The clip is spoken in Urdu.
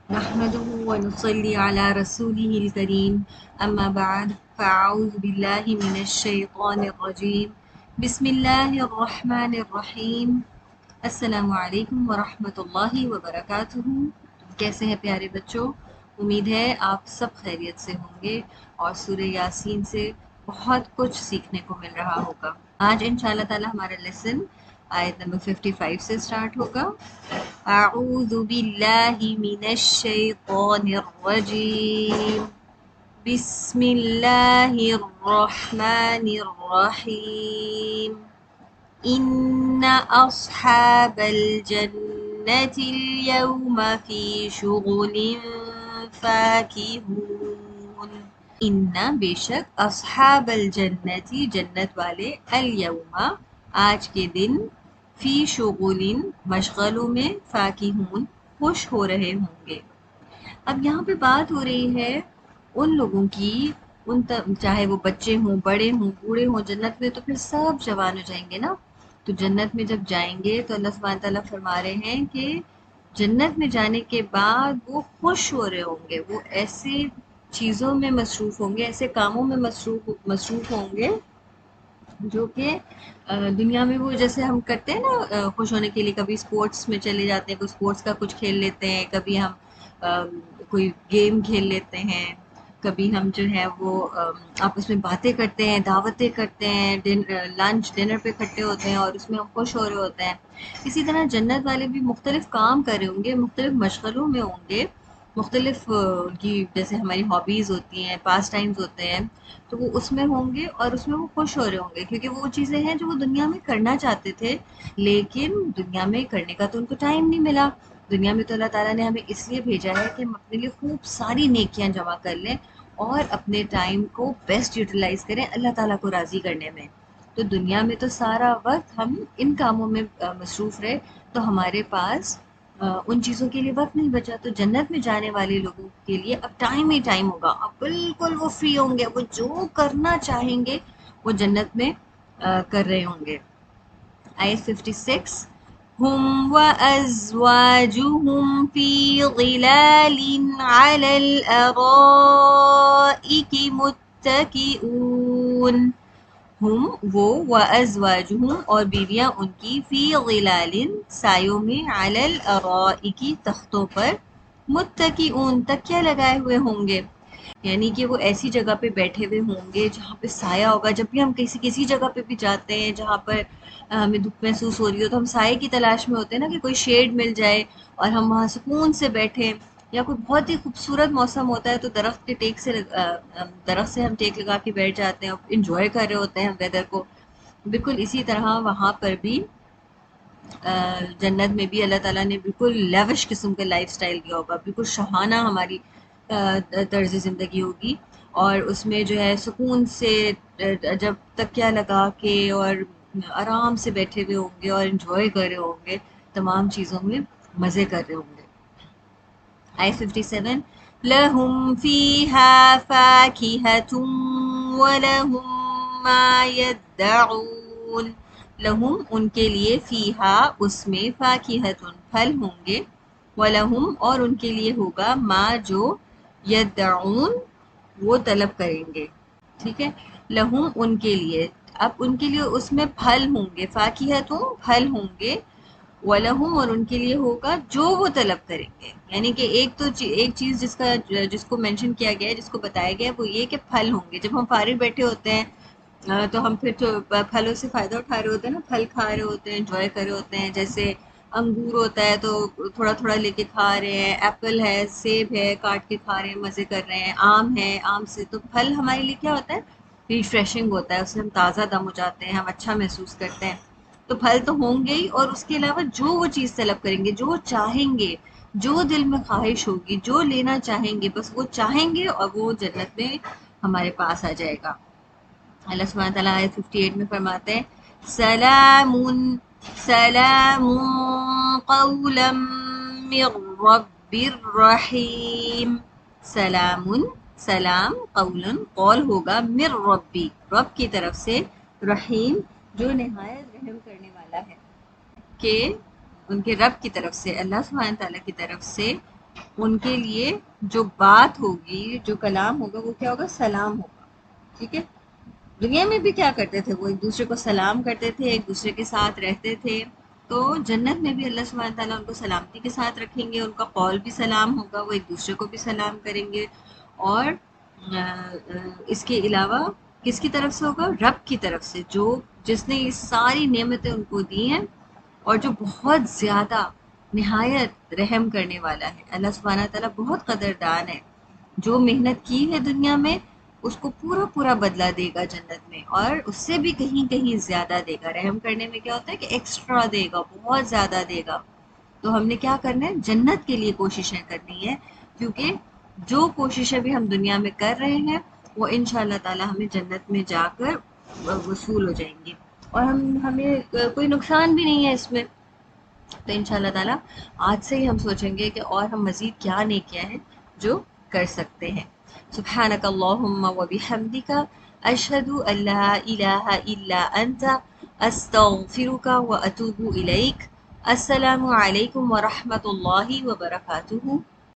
نحمده ونصلي على رسوله الكريم أما بعد فأعوذ بالله من الشيطان الرجيم بسم الله الرحمن الرحیم. السلام علیکم ورحمۃ اللہ وبرکاتہ. کیسے ہیں پیارے بچوں؟ امید ہے آپ سب خیریت سے ہوں گے اور سورہ یاسین سے بہت کچھ سیکھنے کو مل رہا ہوگا. آج انشاءاللہ تعالی ہمارا لیسن آیت نمبر 55 سے سٹارٹ ہوگا. اعوذ باللہ من الشیطان الرجیم بسم اللہ الرحمن الرحیم ان اصحاب الجنة اليوم في شغل فاکہون. ان بے شک اصحاب الجنتی جنت والے الیوم آج کے دن فی شغل مشغلوں میں فاکہون خوش ہو رہے ہوں گے. اب یہاں پہ بات ہو رہی ہے ان لوگوں کی، چاہے وہ بچے ہوں بڑے ہوں بوڑھے ہوں. جنت میں تو پھر سب جوان ہو جائیں گے نا. تو جنت میں جب جائیں گے تو اللہ سبحانہ تعالیٰ فرما رہے ہیں کہ جنت میں جانے کے بعد وہ خوش ہو رہے ہوں گے، وہ ایسے چیزوں میں مصروف ہوں گے، ایسے کاموں میں مصروف ہوں گے جو کہ دنیا میں وہ جیسے ہم کرتے ہیں نا خوش ہونے کے لیے. کبھی اسپورٹس میں چلے جاتے ہیں، کوئی اسپورٹس کا کچھ کھیل لیتے ہیں، کبھی ہم کوئی گیم کھیل لیتے ہیں، کبھی ہم جو ہے وہ آپس میں باتیں کرتے ہیں، دعوتیں کرتے ہیں، لنچ ڈنر پہ اکٹھے ہوتے ہیں اور اس میں ہم خوش ہو رہے ہوتے ہیں. اسی طرح جنت والے بھی مختلف کام کر رہے ہوں گے، مختلف مشغلوں میں ہوں گے، مختلف ان کی جیسے ہماری ہابیز ہوتی ہیں، پاس ٹائمز ہوتے ہیں، تو وہ اس میں ہوں گے اور اس میں وہ خوش ہو رہے ہوں گے کیونکہ وہ چیزیں ہیں جو وہ دنیا میں کرنا چاہتے تھے لیکن دنیا میں کرنے کا تو ان کو ٹائم نہیں ملا. دنیا میں تو اللہ تعالیٰ نے ہمیں اس لیے بھیجا ہے کہ ہم اپنے لیے خوب ساری نیکیاں جمع کر لیں اور اپنے ٹائم کو بیسٹ یوٹیلائز کریں اللہ تعالیٰ کو راضی کرنے میں. تو دنیا میں تو سارا وقت ہم ان کاموں میں مصروف رہے تو ہمارے پاس ان چیزوں کے لیے وقت نہیں بچا. تو جنت میں جانے والے لوگوں کے لیے اب ٹائم ہی ٹائم ہوگا، اب بالکل وہ فری ہوں گے، وہ جو کرنا چاہیں گے وہ جنت میں کر رہے ہوں گے. آیت 56 ہم وازواجہم فی ظلال علی الارائک متکئون. ہم وہ وازواجہم اور بیویاں ان کی فی ظلال سایوں میں علی الارائک تختوں پر متکئون تکیہ لگائے ہوئے ہوں گے. یعنی کہ وہ ایسی جگہ پہ بیٹھے ہوئے ہوں گے جہاں پہ سایہ ہوگا. جب بھی ہم کسی جگہ پہ بھی جاتے ہیں جہاں پر ہمیں دھوپ محسوس ہو رہی ہو تو ہم سائے کی تلاش میں ہوتے ہیں نا کہ کوئی شیڈ مل جائے اور ہم وہاں سکون سے بیٹھیں. یا کوئی بہت ہی خوبصورت موسم ہوتا ہے تو درخت کے ٹیک سے درخت سے ہم ٹیک لگا کے بیٹھ جاتے ہیں اور انجوائے کر رہے ہوتے ہیں ویدر کو. بالکل اسی طرح وہاں پر بھی جنت میں بھی اللہ تعالیٰ نے بالکل لیوش قسم کا لائف سٹائل کیا ہوگا، بالکل شاہانہ ہماری طرز زندگی ہوگی. اور اس میں جو ہے سکون سے جب تکیہ لگا کے اور آرام سے بیٹھے ہوئے ہوں گے اور انجوائے کر رہے ہوں گے، تمام چیزوں میں مزے کر رہے ہوں گے. آئی 57 لہم فیہا فاکہۃ ولہم ما یدعون. لہم ان کے لیے فیہا اس میں فاکہۃ پھل ہوں گے، ولہم اور ان کے لیے ہوگا ما جو یدعون وہ طلب کریں گے. ٹھیک ہے، لہم ان کے لیے، اب ان کے لیے اس میں پھل ہوں گے، فاکہۃ پھل ہوں گے، وَلَهُمْ اور ان کے لیے ہوگا جو وہ طلب کریں گے. یعنی کہ ایک چیز جس کو مینشن کیا گیا ہے، جس کو بتایا گیا ہے وہ یہ کہ پھل ہوں گے. جب ہم فارغ بیٹھے ہوتے ہیں تو ہم پھر تو پھلوں سے فائدہ اٹھا رہے ہوتے ہیں نا، پھل کھا رہے ہوتے ہیں، انجوائے کر رہے ہوتے ہیں. جیسے انگور ہوتا ہے تو تھوڑا تھوڑا لے کے کھا رہے ہیں، ایپل ہے، سیب ہے، کاٹ کے کھا رہے ہیں، مزے کر رہے ہیں، آم ہے، آم سے تو پھل ہمارے لیے کیا ہوتا ہے، ریفریشنگ ہوتا ہے، اس سے ہم تازہ دم ہو جاتے ہیں، ہم اچھا محسوس کرتے ہیں. تو پھل تو ہوں گے ہی، اور اس کے علاوہ جو وہ چیز طلب کریں گے، جو چاہیں گے، جو دل میں خواہش ہوگی، جو لینا چاہیں گے بس وہ چاہیں گے اور وہ جنت میں ہمارے پاس آ جائے گا. اللہ سبحانہ تعالیٰ آیت 58 میں فرماتے ہیں سلام سلام قولا من رب الرحیم. سلام سلام قول ہوگا من ربی رب کی طرف سے، رحیم جو نہایت رحم کرنے والا ہے. کہ ان کے رب کی طرف سے، اللہ سبحانہ تعالیٰ کی طرف سے ان کے لیے جو بات ہوگی، جو کلام ہوگا، وہ کیا ہوگا؟ سلام ہوگا. ٹھیک ہے. دنیا میں بھی کیا کرتے تھے؟ وہ ایک دوسرے کو سلام کرتے تھے، ایک دوسرے کے ساتھ رہتے تھے. تو جنت میں بھی اللہ سبحانہ تعالیٰ ان کو سلامتی کے ساتھ رکھیں گے، ان کا قول بھی سلام ہوگا، وہ ایک دوسرے کو بھی سلام کریں گے. اور اس کے علاوہ کس کی طرف سے ہوگا؟ رب کی طرف سے، جس نے یہ ساری نعمتیں ان کو دی ہیں، اور جو بہت زیادہ نہایت رحم کرنے والا ہے. اللہ سبحانہ تعالیٰ بہت قدردان ہے. جو محنت کی ہے دنیا میں، اس کو پورا پورا بدلہ دے گا جنت میں، اور اس سے بھی کہیں کہیں زیادہ دے گا. رحم کرنے میں کیا ہوتا ہے کہ ایکسٹرا دے گا، بہت زیادہ دے گا. تو ہم نے کیا کرنا ہے؟ جنت کے لیے کوششیں کرنی ہے، کیونکہ جو کوششیں بھی ہم دنیا میں کر رہے ہیں وہ انشاءاللہ تعالی ہمیں جنت میں جا کر وصول ہو جائیں گی، اور ہمیں کوئی نقصان بھی نہیں ہے اس میں. تو انشاءاللہ تعالی آج سے ہی ہم سوچیں گے کہ اور ہم مزید کیا نیکیاں ہیں جو کر سکتے ہیں. سبحانک اللہم و بحمدک، اشہد ان لا الہ الا انت، استغفرک و اتوب الیک. السلام علیکم ورحمۃ اللہ وبرکاتہ.